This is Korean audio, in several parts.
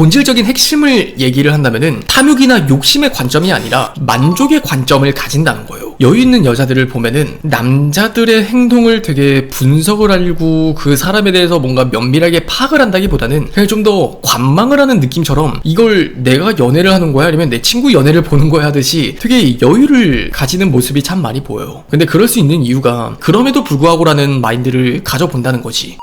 본질적인 핵심을 얘기를 한다면은 탐욕이나 욕심의 관점이 아니라 만족의 관점을 가진다는 거예요. 여유 있는 여자들을 보면은 남자들의 행동을 되게 분석을 하려고 그 사람에 대해서 뭔가 면밀하게 파악을 한다기보다는 그냥 좀 더 관망을 하는 느낌처럼 이걸 내가 연애를 하는 거야? 아니면 내 친구 연애를 보는 거야? 하듯이 되게 여유를 가지는 모습이 참 많이 보여요. 근데 그럴 수 있는 이유가 그럼에도 불구하고라는 마인드를 가져본다는 거지.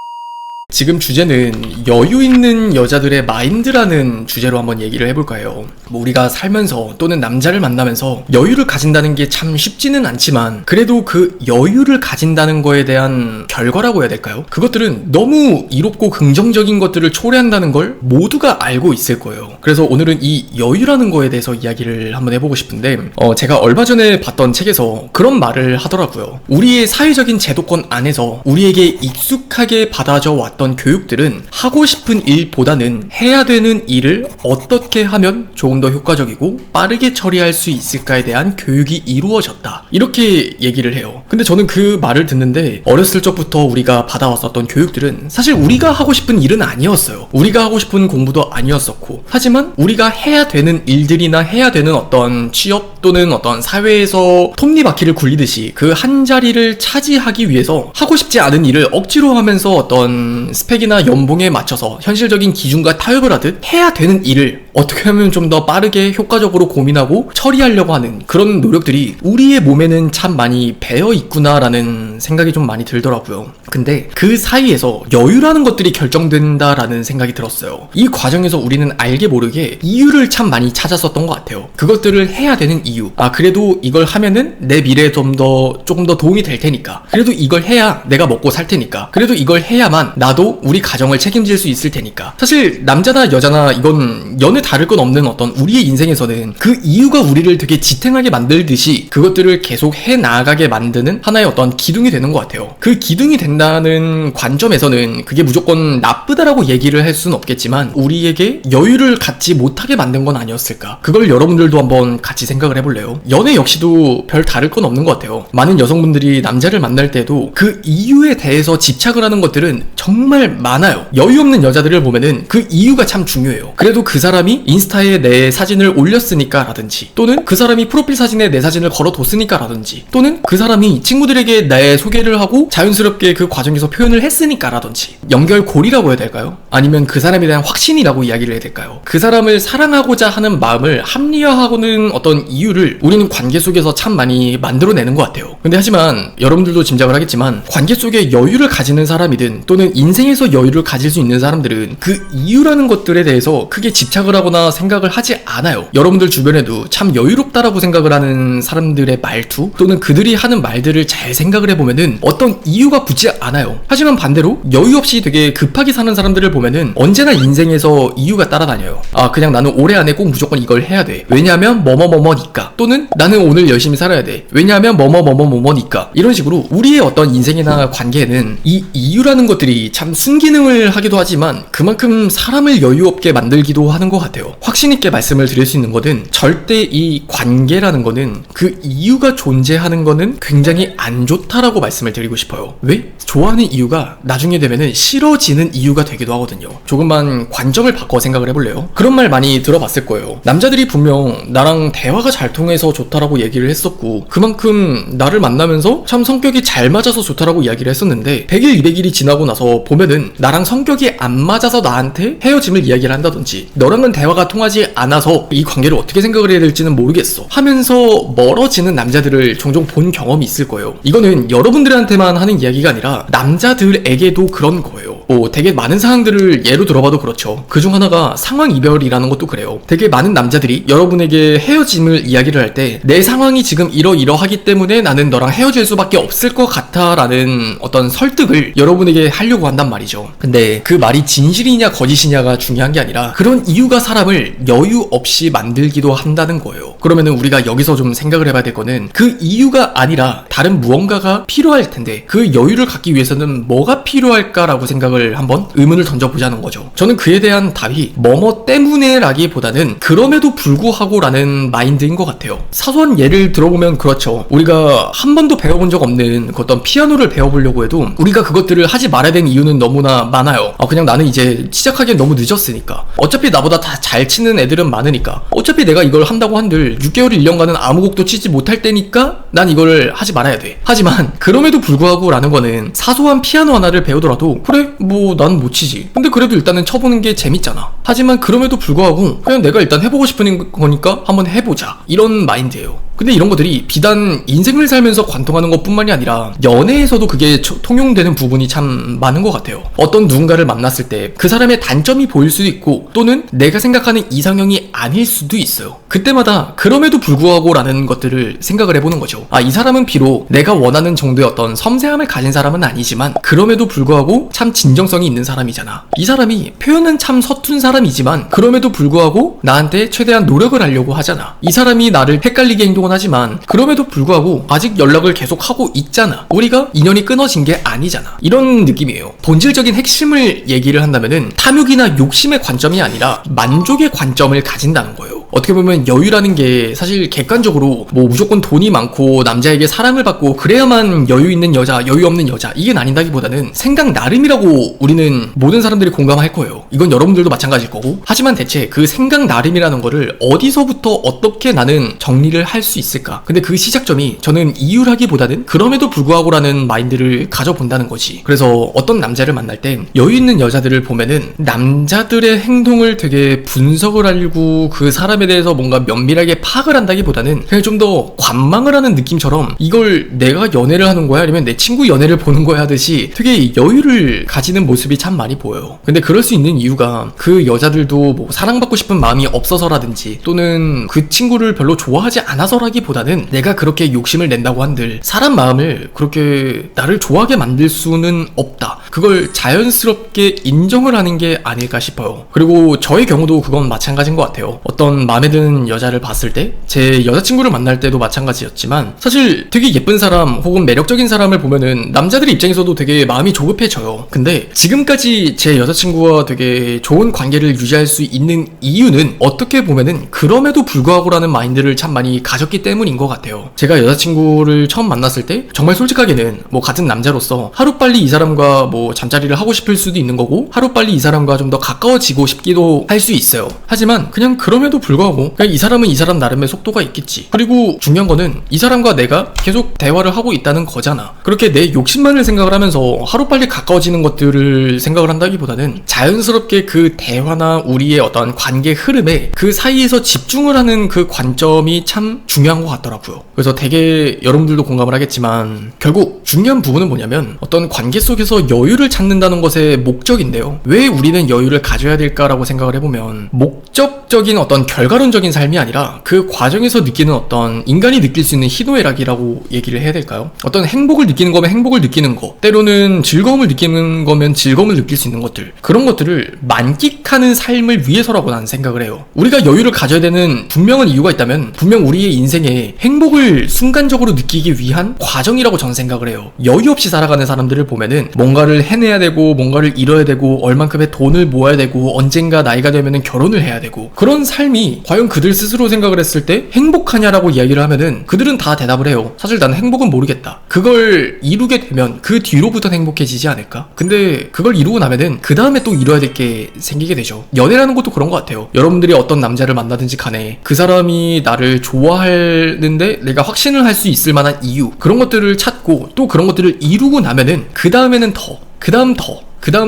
지금 주제는 여유 있는 여자들의 마인드라는 주제로 한번 얘기를 해볼까 해요. 뭐 우리가 살면서 또는 남자를 만나면서 여유를 가진다는 게 참 쉽지는 않지만 그래도 그 여유를 가진다는 거에 대한 결과라고 해야 될까요? 그것들은 너무 이롭고 긍정적인 것들을 초래한다는 걸 모두가 알고 있을 거예요. 그래서 오늘은 이 여유라는 거에 대해서 이야기를 한번 해보고 싶은데 제가 얼마 전에 봤던 책에서 그런 말을 하더라고요. 우리의 사회적인 제도권 안에서 우리에게 익숙하게 받아져 왔던 교육들은 하고 싶은 일보다는 해야 되는 일을 어떻게 하면 조금 더 효과적이고 빠르게 처리할 수 있을까에 대한 교육이 이루어졌다. 이렇게 얘기를 해요. 근데 저는 그 말을 듣는데 어렸을 적부터 우리가 받아왔었던 교육들은 사실 우리가 하고 싶은 일은 아니었어요. 우리가 하고 싶은 공부도 아니었었고 하지만 우리가 해야 되는 일들이나 해야 되는 어떤 취업 또는 어떤 사회에서 톱니바퀴를 굴리듯이 그 한 자리를 차지하기 위해서 하고 싶지 않은 일을 억지로 하면서 어떤 스펙이나 연봉에 맞춰서 현실적인 기준과 타협을 하듯 해야 되는 일을 어떻게 하면 좀 더 빠르게 효과적으로 고민하고 처리하려고 하는 그런 노력들이 우리의 몸에는 참 많이 배어 있구나라는 생각이 좀 많이 들더라고요. 근데 그 사이에서 여유라는 것들이 결정된다라는 생각이 들었어요. 이 과정에서 우리는 알게 모르게 이유를 참 많이 찾았었던 것 같아요. 그것들을 해야 되는 이유. 그래도 이걸 하면은 내 미래에 조금 더 도움이 될 테니까. 그래도 이걸 해야 내가 먹고 살 테니까. 그래도 이걸 해야만 나도 우리 가정을 책임질 수 있을 테니까. 사실 남자나 여자나 이건 여느 다를 건 없는 어떤 우리의 인생에서는 그 이유가 우리를 되게 지탱하게 만들듯이 그것들을 계속 해 나가게 만드는 하나의 어떤 기둥이 되는 것 같아요. 그 기둥이 된다는 관점에서는 그게 무조건 나쁘다라고 얘기를 할 수는 없겠지만 우리에게 여유를 갖지 못하게 만든 건 아니었을까. 그걸 여러분들도 한번 같이 생각을 해볼래요? 연애 역시도 별 다를 건 없는 것 같아요. 많은 여성분들이 남자를 만날 때도 그 이유에 대해서 집착을 하는 것들은 정말 많아요. 여유 없는 여자들을 보면은 그 이유가 참 중요해요. 그래도 그 사람이 인스타에 내 사진을 올렸으니까 라든지 또는 그 사람이 프로필 사진에 내 사진을 걸어뒀으니까 라든지 또는 그 사람이 친구들에게 내 소개를 하고 자연스럽게 그 과정에서 표현을 했으니까 라든지 연결고리라고 해야 될까요? 아니면 그 사람에 대한 확신이라고 이야기를 해야 될까요? 그 사람을 사랑하고자 하는 마음을 합리화하고는 어떤 이유를 우리는 관계 속에서 참 많이 만들어내는 것 같아요. 근데 하지만 여러분들도 짐작을 하겠지만 관계 속에 여유를 가지는 사람이든 또는 인생에서 여유를 가질 수 있는 사람들은 그 이유라는 것들에 대해서 크게 집착을 하거나 생각을 하지 않아요. 여러분들 주변에도 참 여유롭다라고 생각을 하는 사람들의 말투 또는 그들이 하는 말들을 잘 생각을 해보면은 어떤 이유가 붙지 않아요. 하지만 반대로 여유 없이 되게 급하게 사는 사람들을 보면은 언제나 인생에서 이유가 따라다녀요. 그냥 나는 올해 안에 꼭 무조건 이걸 해야 돼. 왜냐하면 뭐뭐뭐뭐니까. 또는 나는 오늘 열심히 살아야 돼. 왜냐하면 뭐뭐뭐뭐뭐니까. 이런 식으로 우리의 어떤 인생이나 관계에는 이 이유라는 것들이 참 순기능을 하기도 하지만 그만큼 사람을 여유 없게 만들기도 하는 것 같아요. 확신 있게 말씀을 드릴 수 있는 것은 절대 이 관계라는 거는 그 이유가 존재하는 거는 굉장히 안 좋다라고 말씀을 드리고 싶어요. 왜? 좋아하는 이유가 나중에 되면은 싫어지는 이유가 되기도 하거든요. 조금만 관점을 바꿔 생각을 해볼래요? 그런 말 많이 들어봤을 거예요. 남자들이 분명 나랑 대화가 잘 통해서 좋다라고 얘기를 했었고 그만큼 나를 만나면서 참 성격이 잘 맞아서 좋다라고 이야기를 했었는데 100일 200일이 지나고 나서 보면은 나랑 성격이 안 맞아서 나한테 헤어짐을 이야기를 한다든지 너랑은 대화가 통하지 않아서 이 관계를 어떻게 생각을 해야 될지는 모르겠어 하면서 멀어지는 남자들을 종종 본 경험이 있을 거예요. 이거는 여러분들한테만 하는 이야기가 아니라 남자들에게도 그런 거예요. 되게 많은 상황들을 예로 들어봐도 그렇죠. 그중 하나가 상황 이별이라는 것도 그래요. 되게 많은 남자들이 여러분에게 헤어짐을 이야기를 할 때 내 상황이 지금 이러이러하기 때문에 나는 너랑 헤어질 수밖에 없을 것 같아 라는 어떤 설득을 여러분에게 하려고 한단 말이죠. 근데 그 말이 진실이냐 거짓이냐가 중요한 게 아니라 그런 이유가 사람을 여유 없이 만들기도 한다는 거예요. 그러면은 우리가 여기서 좀 생각을 해봐야 될 거는 그 이유가 아니라 다른 무언가가 필요할 텐데 그 여유를 갖기 갖기 위해서는 뭐가 필요할까라고 생각을 한번 의문을 던져보자는 거죠. 저는 그에 대한 답이 뭐뭐 때문에 라기보다는 그럼에도 불구하고 라는 마인드인 것 같아요. 사소한 예를 들어보면 그렇죠. 우리가 한 번도 배워본 적 없는 그 어떤 피아노를 배워보려고 해도 우리가 그것들을 하지 말아야 되는 이유는 너무나 많아요. 그냥 나는 이제 시작하기엔 너무 늦었으니까. 어차피 나보다 다 잘 치는 애들은 많으니까. 어차피 내가 이걸 한다고 한들 6개월 1년간은 아무 곡도 치지 못할 때니까 난 이걸 하지 말아야 돼. 하지만 그럼에도 불구하고 라는 거는 사소한 피아노 하나를 배우더라도 그래 뭐 난 못 치지. 근데 그래도 일단은 쳐보는 게 재밌잖아. 하지만 그럼에도 불구하고 그냥 내가 일단 해보고 싶은 거니까 한번 해보자. 이런 마인드예요. 근데 이런 것들이 비단 인생을 살면서 관통하는 것뿐만이 아니라 연애에서도 그게 통용되는 부분이 참 많은 것 같아요. 어떤 누군가를 만났을 때 그 사람의 단점이 보일 수도 있고 또는 내가 생각하는 이상형이 아닐 수도 있어요. 그때마다 그럼에도 불구하고 라는 것들을 생각을 해보는 거죠. 이 사람은 비록 내가 원하는 정도의 어떤 섬세함을 가진 사람은 아니지만 그럼에도 불구하고 참 진정성이 있는 사람이잖아. 이 사람이 표현은 참 서툰 사람이지만 그럼에도 불구하고 나한테 최대한 노력을 하려고 하잖아. 이 사람이 나를 헷갈리게 행동은 하지만 그럼에도 불구하고 아직 연락을 계속 하고 있잖아. 우리가 인연이 끊어진 게 아니잖아. 이런 느낌이에요. 본질적인 핵심을 얘기를 한다면은 탐욕이나 욕심의 관점이 아니라 만족의 관점을 가진다는 거예요. 어떻게 보면 여유라는 게 사실 객관적으로 뭐 무조건 돈이 많고 남자에게 사랑을 받고 그래야만 여유 있는 여자, 여유 없는 여자 이게 나뉜다기보다는 생각 나름이라고 우리는 모든 사람들이 공감할 거예요. 이건 여러분들도 마찬가지일 거고. 하지만 대체 그 생각 나름이라는 거를 어디서부터 어떻게 나는 정리를 할 수 있을까? 근데 그 시작점이 저는 이유라기보다는 그럼에도 불구하고라는 마인드를 가져본다는 거지. 그래서 어떤 남자를 만날 때 여유 있는 여자들을 보면은 남자들의 행동을 되게 분석을 하려고 그 사람에 대해서 뭔가 면밀하게 파악을 한다기보다는 그냥 좀 더 관망을 하는 느낌처럼 이걸 내가 연애를 하는 거야? 아니면 내 친구 연애를 보는 거야? 하듯이 되게 여유를 가지는 모습이 참 많이 보여요. 근데 그럴 수 있는 이유가 그 여자들도 뭐 사랑받고 싶은 마음이 없어서라든지 또는 그 친구를 별로 좋아하지 않아서라기보다는 내가 그렇게 욕심을 낸다고 한들 사람 마음을 그렇게 나를 좋아하게 만들 수는 없다. 그걸 자연스럽게 인정을 하는 게 아닐까 싶어요. 그리고 저의 경우도 그건 마찬가지인 것 같아요. 어떤 마음에 드는 여자를 봤을 때 제 여자친구를 만날 때도 마찬가지였지만 사실 되게 예쁜 사람 혹은 매력적인 사람을 보면은 남자들 입장에서도 되게 마음이 조급해져요. 근데 지금까지 제 여자친구와 되게 좋은 관계를 유지할 수 있는 이유는 어떻게 보면은 그럼에도 불구하고라는 마인드를 참 많이 가졌기 때문인 것 같아요. 제가 여자친구를 처음 만났을 때 정말 솔직하게는 뭐 같은 남자로서 하루빨리 이 사람과 뭐 잠자리를 하고 싶을 수도 있는 거고 하루빨리 이 사람과 좀 더 가까워지고 싶기도 할 수 있어요. 하지만 그냥 그럼에도 불구하고 그냥 이 사람은 이 사람 나름의 속도가 있겠지. 그리고 중요한 거는 이 사람과 내가 계속 대화를 하고 있다는 거잖아. 그렇게 내 욕심만을 생각을 하면서 하루빨리 가까워지는 것들을 생각을 한다기보다는 자연스럽게 그 대화나 우리의 어떤 관계 흐름에 그 사이에서 집중을 하는 그 관점이 참 중요한 것 같더라고요. 그래서 되게 여러분들도 공감을 하겠지만 결국 중요한 부분은 뭐냐면 어떤 관계 속에서 여유를 찾는다는 것의 목적인데요. 왜 우리는 여유를 가져야 될까라고 생각을 해보면 목적적인 어떤 결과론적인 삶이 아니라 그 과정에서 느끼는 어떤 인간이 느낄 수 있는 희노애락이라고 얘기를 해야 될까요? 어떤 행복을 느끼는 거면 행복을 느끼는 거, 때로는 즐거움을 느끼는 거면 즐거움을 느낄 수 있는 것들, 그런 것들을 만끽하는 삶을 위해서라고 나는 생각을 해요. 우리가 여유를 가져야 되는 분명한 이유가 있다면 분명 우리의 인생에 행복을 순간적으로 느끼기 위한 과정이라고 저는 생각을 해요. 여유 없이 살아가는 사람들을 보면은 뭔가를 해내야 되고 뭔가를 이뤄야 되고 얼만큼의 돈을 모아야 되고 언젠가 나이가 되면은 결혼을 해야 되고 그런 삶이 과연 그들 스스로 생각을 했을 때 행복하냐라고 이야기를 하면은 그들은 다 대답을 해요. 사실 나는 행복은 모르겠다. 그걸 이루게 되면 그 뒤로부터는 행복해지지 않을까? 근데 그걸 이루고 나면은 그 다음에 또 이뤄야 될 게 생기게 되죠. 연애라는 것도 그런 것 같아요. 여러분들이 어떤 남자를 만나든지 간에 그 사람이 나를 좋아하는데 내가 확신을 할 수 있을 만한 이유 그런 것들을 찾고 또 그런 것들을 이루고 나면은 그 다음에는 더 그 다음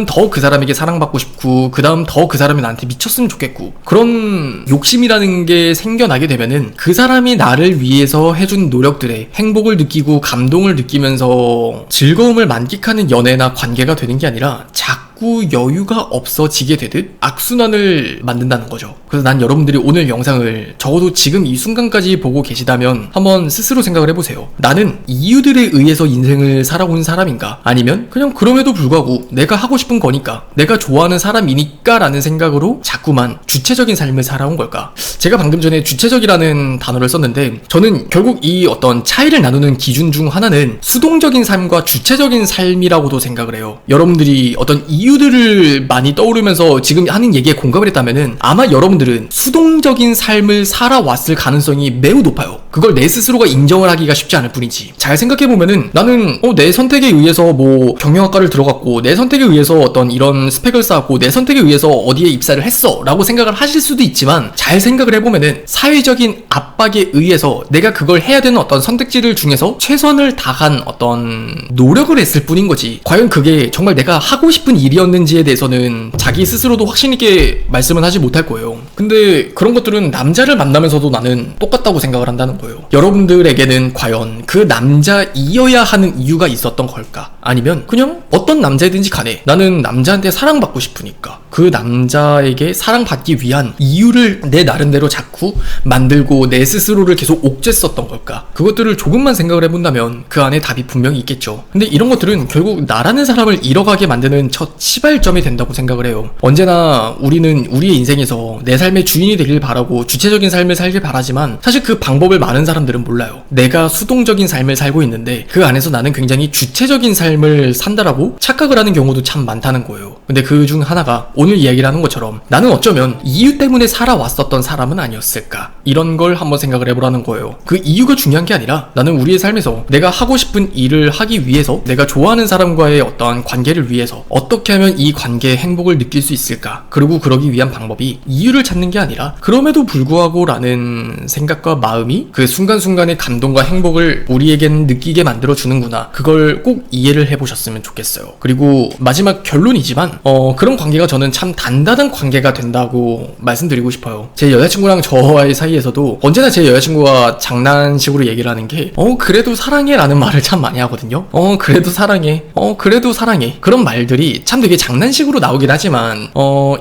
더 그 사람에게 사랑받고 싶고 그 다음 더 그 사람이 나한테 미쳤으면 좋겠고 그런 욕심이라는 게 생겨나게 되면은 그 사람이 나를 위해서 해준 노력들에 행복을 느끼고 감동을 느끼면서 즐거움을 만끽하는 연애나 관계가 되는 게 아니라 자꾸 자꾸 여유가 없어지게 되듯 악순환을 만든다는 거죠. 그래서 난 여러분들이 오늘 영상을 적어도 지금 이 순간까지 보고 계시다면 한번 스스로 생각을 해보세요. 나는 이유들에 의해서 인생을 살아온 사람인가? 아니면 그냥 그럼에도 불구하고 내가 하고 싶은 거니까, 내가 좋아하는 사람이니까 라는 생각으로 자꾸만 주체적인 삶을 살아온 걸까? 제가 방금 전에 주체적이라는 단어를 썼는데, 저는 결국 이 어떤 차이를 나누는 기준 중 하나는 수동적인 삶과 주체적인 삶이라고도 생각을 해요. 여러분들이 어떤 이유들을 많이 떠오르면서 지금 하는 얘기에 공감을 했다면은 아마 여러분들은 수동적인 삶을 살아왔을 가능성이 매우 높아요. 그걸 내 스스로가 인정을 하기가 쉽지 않을 뿐이지. 잘 생각해보면은 나는 내 선택에 의해서 뭐 경영학과를 들어갔고, 내 선택에 의해서 어떤 이런 스펙을 쌓았고, 내 선택에 의해서 어디에 입사를 했어 라고 생각을 하실 수도 있지만, 잘 생각을 해보면은 사회적인 압박에 의해서 내가 그걸 해야 되는 어떤 선택지를 중에서 최선을 다한 어떤 노력을 했을 뿐인 거지, 과연 그게 정말 내가 하고 싶은 일이었는지에 대해서는 자기 스스로도 확신 있게 말씀은 하지 못할 거예요. 근데 그런 것들은 남자를 만나면서도 나는 똑같다고 생각을 한다는 거예요. 여러분들에게는 과연 그 남자이어야 하는 이유가 있었던 걸까? 아니면 그냥 어떤 남자이든지 간에 나는 남자한테 사랑받고 싶으니까 그 남자에게 사랑받기 위한 이유를 내 나름대로 자꾸 만들고 내 스스로를 계속 옥죄었던 걸까? 그것들을 조금만 생각을 해본다면 그 안에 답이 분명히 있겠죠. 근데 이런 것들은 결국 나라는 사람을 잃어가게 만드는 첫 시발점이 된다고 생각을 해요. 언제나 우리는 우리의 인생에서 내 삶의 주인이 되길 바라고 주체적인 삶을 살길 바라지만, 사실 그 방법을 많은 사람들은 몰라요. 내가 수동적인 삶을 살고 있는데 그 안에서 나는 굉장히 주체적인 삶을 산다라고 착각을 하는 경우도 참 많다는 거예요. 근데 그 중 하나가 오늘 이야기를 하는 것처럼 나는 어쩌면 이유 때문에 살아왔었던 사람은 아니었을까, 이런 걸 한번 생각을 해보라는 거예요. 그 이유가 중요한 게 아니라 나는 우리의 삶에서 내가 하고 싶은 일을 하기 위해서, 내가 좋아하는 사람과의 어떠한 관계를 위해서 어떻게 하면 이 관계의 행복을 느낄 수 있을까, 그리고 그러기 위한 방법이 이유를 찾는 게 아니라 그럼에도 불구하고 라는 생각과 마음이 그 순간순간의 감동과 행복을 우리에겐 느끼게 만들어주는구나, 그걸 꼭 이해를 해보셨으면 좋겠어요. 그리고 마지막 결론이지만 그런 관계가 저는 참 단단한 관계가 된다고 말씀드리고 싶어요. 제 여자친구랑 저와의 사이에서도 언제나 제 여자친구가 장난식으로 얘기를 하는 게 그래도 사랑해 라는 말을 참 많이 하거든요. 그래도 사랑해, 그래도 사랑해, 그런 말들이 참 되게 장난식으로 나오긴 하지만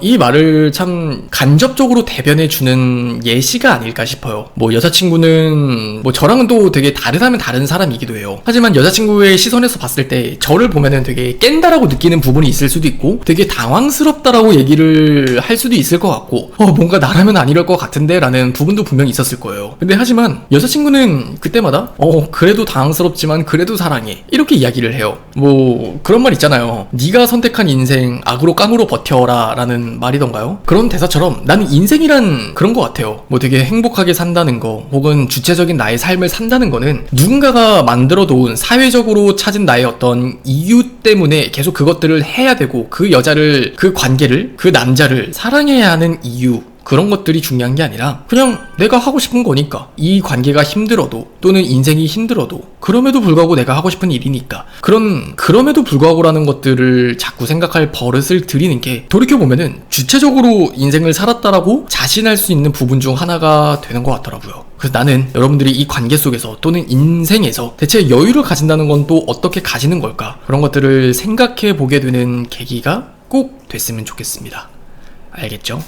이 말을 참 간접적으로 대변해주는 예시가 아닐까 싶어요. 뭐 여자친구는 뭐 저랑은 또 되게 다르다면 다른 사람이기도 해요. 하지만 여자친구의 시선에서 봤을 때 저를 보면은 되게 깬다라고 느끼는 부분이 있을 수도 있고, 되게 당황스럽다라고 얘기를 할 수도 있을 것 같고, 뭔가 나라면 안 이럴 것 같은데 라는 부분도 분명히 있었을 거예요. 근데 하지만 여자친구는 그때마다 그래도 당황스럽지만 그래도 사랑해, 이렇게 이야기를 해요. 뭐 그런 말 있잖아요. 네가 선택한 인생 악으로 깡으로 버텨라 라는 말이던가요? 그런 대사처럼 나는 인생이란 그런 것 같아요. 뭐 되게 행복하게 산다는 거, 혹은 주체적인 나의 삶을 산다는 거는 누군가가 만들어 놓은 사회적으로 찾은 나의 어떤 이유 때문에 계속 그것들을 해야 되고, 그 여자를, 그 관계를, 그 남자를 사랑해야 하는 이유, 그런 것들이 중요한 게 아니라 그냥 내가 하고 싶은 거니까, 이 관계가 힘들어도 또는 인생이 힘들어도 그럼에도 불구하고 내가 하고 싶은 일이니까, 그런 그럼에도 불구하고라는 것들을 자꾸 생각할 버릇을 들이는 게 돌이켜보면은 주체적으로 인생을 살았다라고 자신할 수 있는 부분 중 하나가 되는 것 같더라고요. 그래서 나는 여러분들이 이 관계 속에서 또는 인생에서 대체 여유를 가진다는 건 또 어떻게 가지는 걸까, 그런 것들을 생각해 보게 되는 계기가 꼭 됐으면 좋겠습니다. 알겠죠?